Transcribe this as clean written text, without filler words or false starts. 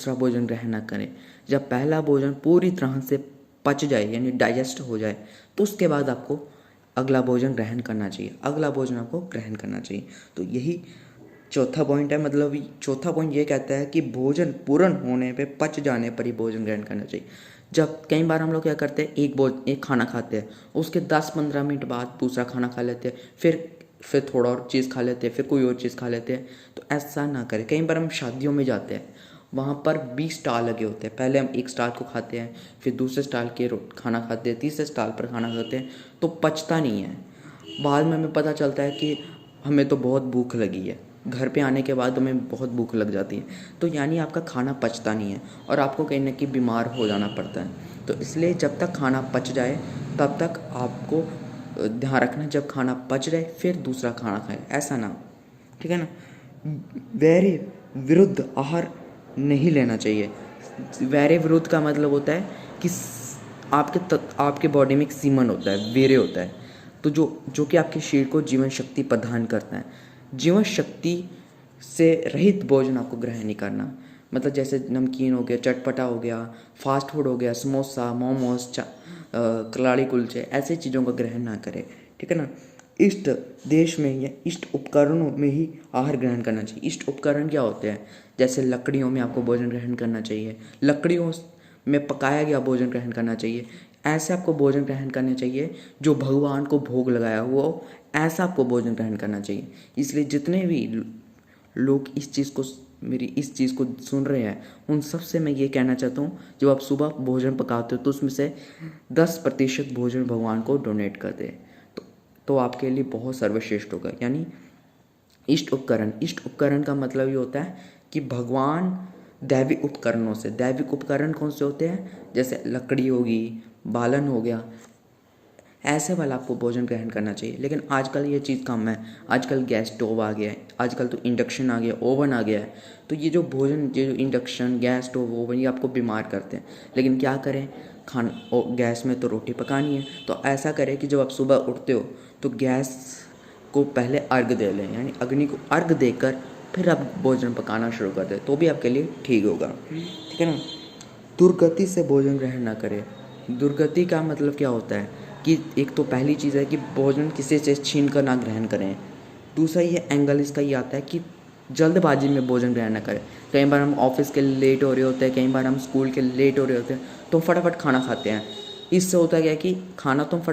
दूसरा भोजन ग्रहण ना करें। जब पहला भोजन पूरी तरह से पच जाए यानी डाइजेस्ट हो जाए तो उसके बाद आपको अगला भोजन ग्रहण करना चाहिए, अगला भोजन आपको ग्रहण करना चाहिए। तो यही चौथा पॉइंट है। मतलब चौथा पॉइंट ये कहता है कि भोजन पूर्ण होने पे, पच जाने पर ही भोजन ग्रहण करना चाहिए। जब कई बार हम लोग क्या करते हैं, एक खाना खाते हैं, उसके 10-15 मिनट बाद दूसरा खाना खा लेते हैं, फिर थोड़ा और चीज़ खा लेते हैं, फिर कोई और चीज़ खा लेते हैं। तो ऐसा ना करें। कई बार हम शादियों में जाते हैं, वहाँ पर 20 स्टाल लगे होते हैं। पहले हम एक स्टाल को खाते हैं, फिर दूसरे स्टाल के खाना खाते हैं, तीसरे स्टाल पर खाना खाते हैं, तो पचता नहीं है। बाद में हमें पता चलता है कि हमें तो बहुत भूख लगी है। घर पे आने के बाद हमें बहुत भूख लग जाती है। तो यानी आपका खाना पचता नहीं है और आपको कहीं ना कहीं बीमार हो जाना पड़ता है। तो इसलिए जब तक खाना पच जाए तब तक आपको ध्यान रखना, जब खाना पच जाए फिर दूसरा खाना खाएं, ऐसा ना हो। ठीक है ना। वैर विरुद्ध आहार नहीं लेना चाहिए। वैर विरुद्ध का मतलब होता है कि आपके बॉडी में एक सीमन होता है, वीर्य होता है, तो जो कि आपके शरीर को जीवन शक्ति प्रदान करता है। जीवन शक्ति से रहित भोजन आपको ग्रहण नहीं करना। मतलब जैसे नमकीन हो गया, चटपटा हो गया, फास्ट फूड हो गया, समोसा, मोमोज, कलाड़ी कुलचे, ऐसे चीज़ों का ग्रहण ना करें। ठीक है ना। इष्ट देश में या इष्ट उपकरणों में ही आहार ग्रहण करना चाहिए। इष्ट उपकरण क्या होते हैं? जैसे लकड़ियों में आपको भोजन ग्रहण करना चाहिए, लकड़ियों में पकाया गया भोजन ग्रहण करना चाहिए। ऐसे आपको भोजन ग्रहण करना चाहिए जो भगवान को भोग लगाया हुआ हो, ऐसा आपको भोजन ग्रहण करना चाहिए। इसलिए जितने भी लोग मेरी इस चीज़ को सुन रहे हैं, उन सब से मैं ये कहना चाहता हूँ, जब आप सुबह भोजन पकाते हो तो उसमें से 10% भोजन भगवान को डोनेट कर दें, तो आपके लिए बहुत सर्वश्रेष्ठ होगा। यानी इष्ट उपकरण का मतलब ये होता है कि भगवान दैविक उपकरणों से, दैविक उपकरण कौन से होते हैं? जैसे लकड़ी होगी, बालन हो गया, ऐसे वाला आपको भोजन ग्रहण करना चाहिए। लेकिन आजकल ये चीज़ कम है। आजकल गैस स्टोव आ गया है, आजकल तो इंडक्शन आ गया, ओवन आ गया है। तो ये जो इंडक्शन, गैस स्टोव, ओवन, ये आपको बीमार करते हैं। लेकिन क्या करें, गैस में तो रोटी पकानी है, तो ऐसा करें कि जब आप सुबह उठते हो तो गैस को पहले अर्घ दे लें, यानी अग्नि को अर्घ देकर फिर आप भोजन पकाना शुरू कर दें, तो भी आपके लिए ठीक होगा। ठीक है ना। दुर्गति से भोजन ग्रहण ना करें। दुर्गति का मतलब क्या होता है कि एक तो पहली चीज़ है कि भोजन किसी से छीन कर ना ग्रहण करें। दूसरा ये एंगल इसका ये आता है कि जल्दबाजी में भोजन ग्रहण ना करें। कई बार हम ऑफिस के लेट हो रहे होते हैं, कई बार हम स्कूल के लेट हो रहे होते हैं, तो फटाफट खाना खाते हैं। इससे होता क्या है कि खाना तो फटाफट